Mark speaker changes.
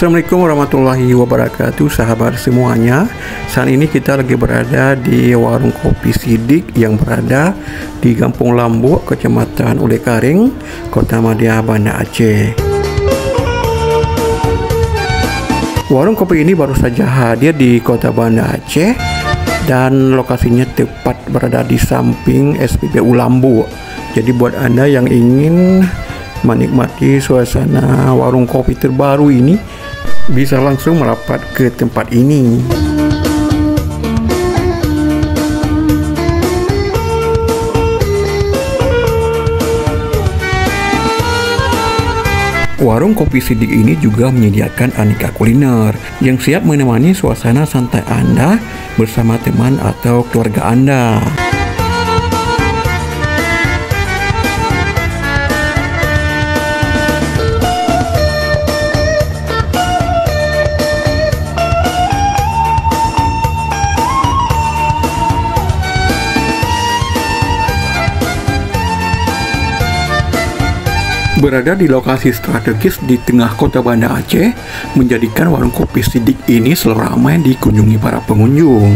Speaker 1: Assalamualaikum warahmatullahi wabarakatuh, sahabat semuanya. Saat ini kita lagi berada di warung kopi Sidik yang berada di Kampung Lambuk, Kecamatan Ulekaring, Kota Madya, Banda Aceh. Warung kopi ini baru saja hadir di Kota Banda Aceh dan lokasinya tepat berada di samping SPBU Lambuk. Jadi buat Anda yang ingin menikmati suasana warung kopi terbaru ini, bisa langsung merapat ke tempat ini. Warung kopi Sidik ini juga menyediakan aneka kuliner yang siap menemani suasana santai Anda bersama teman atau keluarga Anda. Berada di lokasi strategis di tengah kota Banda Aceh, menjadikan warung kopi Sidik ini selalu ramai dikunjungi para pengunjung.